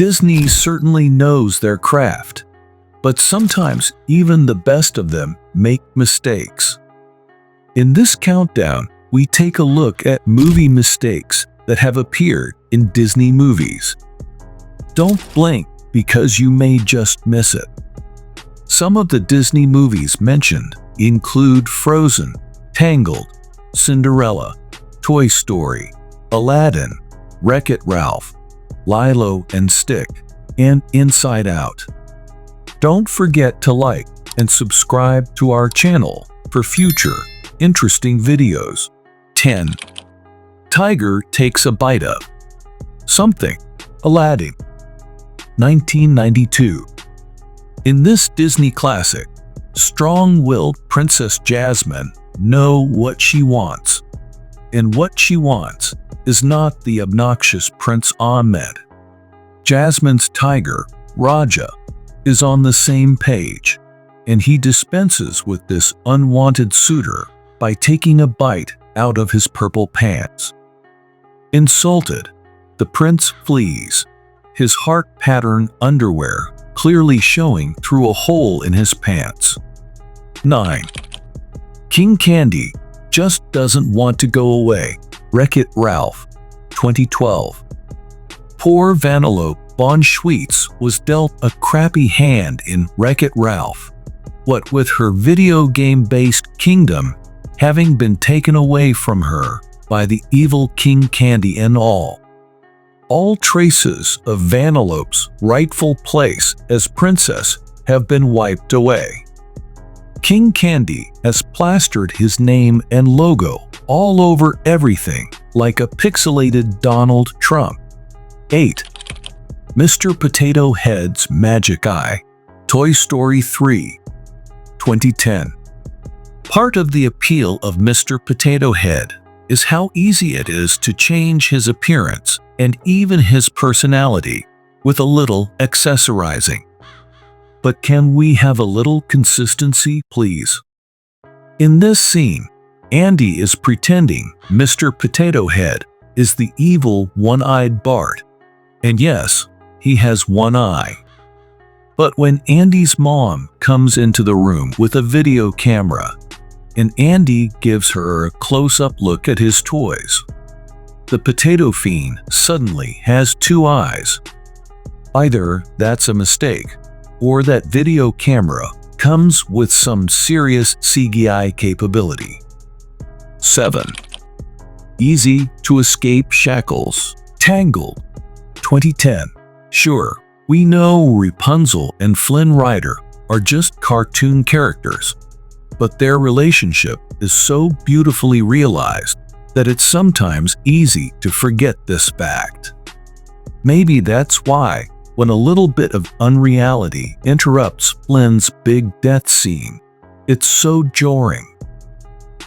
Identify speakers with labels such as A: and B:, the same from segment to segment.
A: Disney certainly knows their craft, but sometimes even the best of them make mistakes. In this countdown, we take a look at movie mistakes that have appeared in Disney movies. Don't blink because you may just miss it. Some of the Disney movies mentioned include Frozen, Tangled, Cinderella, Toy Story, Aladdin, Wreck-It Ralph, Lilo and Stick, and Inside Out. Don't forget to like and subscribe to our channel for future interesting videos. 10. Tiger takes a bite of something. Aladdin, 1992. In this Disney classic, strong-willed Princess Jasmine knows what she wants. And what she wants is not the obnoxious Prince Ahmed. Jasmine's tiger, Raja, is on the same page, and he dispenses with this unwanted suitor by taking a bite out of his purple pants. Insulted, the prince flees, his heart-pattern underwear clearly showing through a hole in his pants. 9. King Candy just doesn't want to go away. Wreck-It Ralph, 2012. Poor Vanellope von Schweetz was dealt a crappy hand in Wreck-It Ralph, what with her video game-based kingdom having been taken away from her by the evil King Candy and all. All traces of Vanellope's rightful place as princess have been wiped away. King Candy has plastered his name and logo all over everything like a pixelated Donald Trump. 8. Mr. Potato Head's Magic Eye, Toy Story 3, 2010. Part of the appeal of Mr. Potato Head is how easy it is to change his appearance and even his personality with a little accessorizing. But can we have a little consistency, please? In this scene, Andy is pretending Mr. Potato Head is the evil one-eyed Bart. And yes, he has one eye. But when Andy's mom comes into the room with a video camera, and Andy gives her a close-up look at his toys, the potato fiend suddenly has two eyes. Either that's a mistake, or that video camera comes with some serious CGI capability. 7. Easy to escape shackles. Tangled, 2010. Sure, we know Rapunzel and Flynn Rider are just cartoon characters, but their relationship is so beautifully realized that it's sometimes easy to forget this fact. Maybe that's why, when a little bit of unreality interrupts Flynn's big death scene, it's so jarring.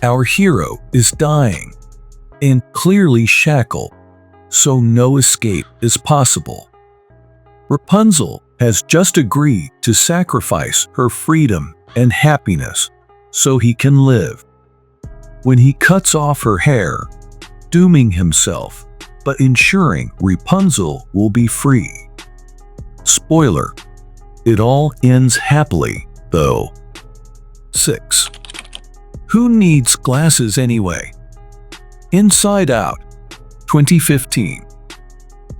A: Our hero is dying, and clearly shackled, so no escape is possible. Rapunzel has just agreed to sacrifice her freedom and happiness so he can live. When he cuts off her hair, dooming himself, but ensuring Rapunzel will be free. Spoiler, it all ends happily, though. 6. Who needs glasses anyway? Inside Out, 2015.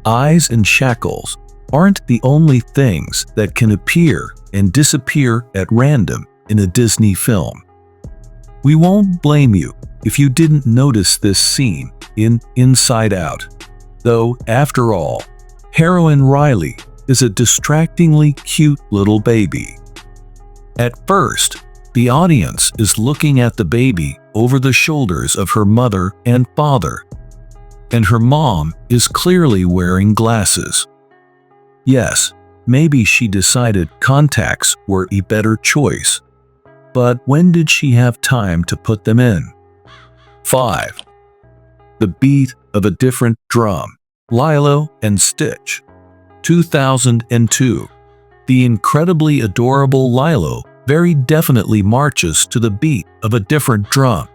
A: Eyes and shackles aren't the only things that can appear and disappear at random in a Disney film. We won't blame you if you didn't notice this scene in Inside Out, though after all, heroine Riley is a distractingly cute little baby. At first, the audience is looking at the baby over the shoulders of her mother and father, and her mom is clearly wearing glasses. Yes, maybe she decided contacts were a better choice, but when did she have time to put them in? 5. The beat of a different drum. Lilo and Stitch, 2002. The incredibly adorable Lilo very definitely marches to the beat of a different drum,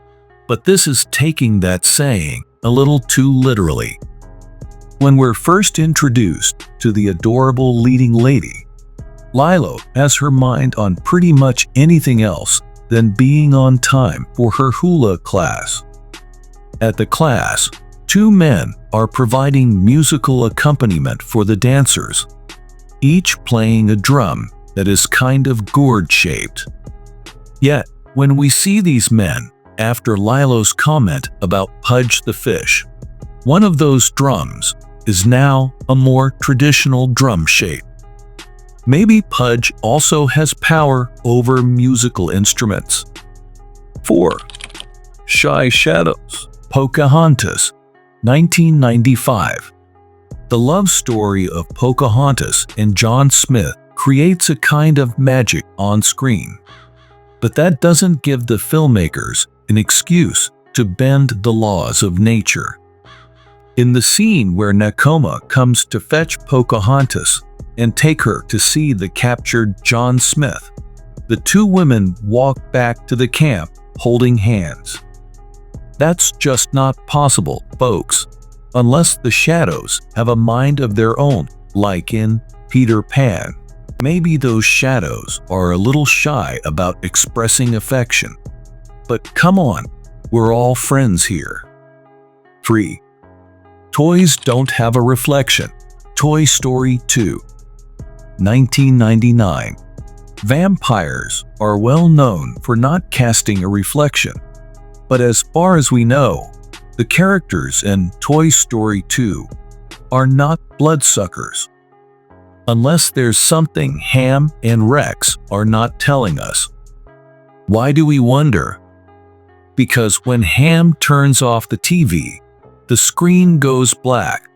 A: but this is taking that saying a little too literally. When we're first introduced to the adorable leading lady, Lilo has her mind on pretty much anything else than being on time for her hula class. At the class, two men are providing musical accompaniment for the dancers, each playing a drum that is kind of gourd-shaped. Yet, when we see these men, after Lilo's comment about Pudge the fish, one of those drums is now a more traditional drum shape. Maybe Pudge also has power over musical instruments. 4. Shy Shadows. Pocahontas, 1995. The love story of Pocahontas and John Smith creates a kind of magic on screen. But that doesn't give the filmmakers an excuse to bend the laws of nature. In the scene where Nakoma comes to fetch Pocahontas and take her to see the captured John Smith, the two women walk back to the camp holding hands. That's just not possible, folks, unless the shadows have a mind of their own, like in Peter Pan. Maybe those shadows are a little shy about expressing affection. But come on, we're all friends here. 3. Toys Don't Have a Reflection. Toy Story 2, 1999. Vampires are well known for not casting a reflection, but as far as we know, the characters in Toy Story 2 are not bloodsuckers. Unless there's something Ham and Rex are not telling us. Why do we wonder? Because when Ham turns off the TV, the screen goes black,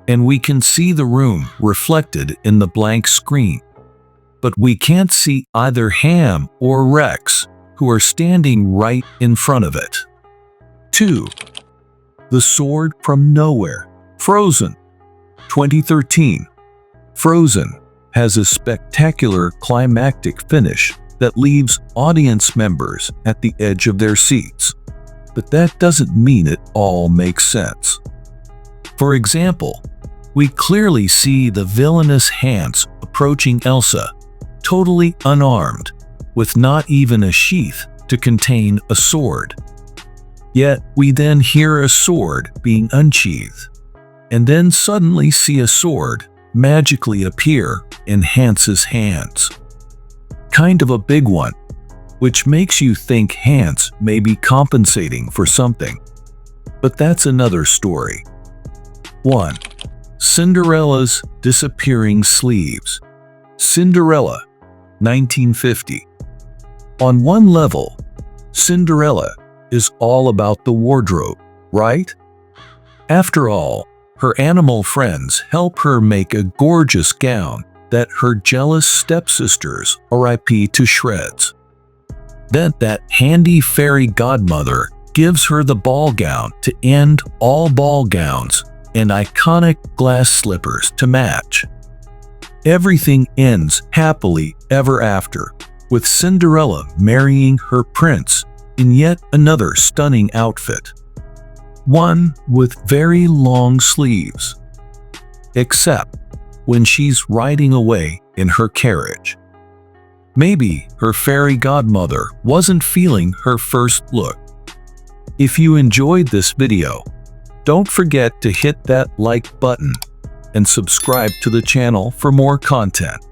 A: and we can see the room reflected in the blank screen. But we can't see either Ham or Rex, who are standing right in front of it. 2. The Sword from Nowhere. Frozen, 2013. Frozen has a spectacular climactic finish that leaves audience members at the edge of their seats. But that doesn't mean it all makes sense. For example, we clearly see the villainous Hans approaching Elsa, totally unarmed, with not even a sheath to contain a sword. Yet we then hear a sword being unsheathed, and then suddenly see a sword magically appear in Hans's hands. Kind of a big one, which makes you think Hans may be compensating for something. But that's another story. 1. Cinderella's Disappearing Sleeves. Cinderella, 1950. On one level, Cinderella is all about the wardrobe, right? After all, her animal friends help her make a gorgeous gown that her jealous stepsisters RIP to shreds. Then that handy fairy godmother gives her the ball gown to end all ball gowns and iconic glass slippers to match. Everything ends happily ever after, with Cinderella marrying her prince in yet another stunning outfit. One with very long sleeves. Except when she's riding away in her carriage. Maybe her fairy godmother wasn't feeling her first look. If you enjoyed this video, don't forget to hit that like button and subscribe to the channel for more content.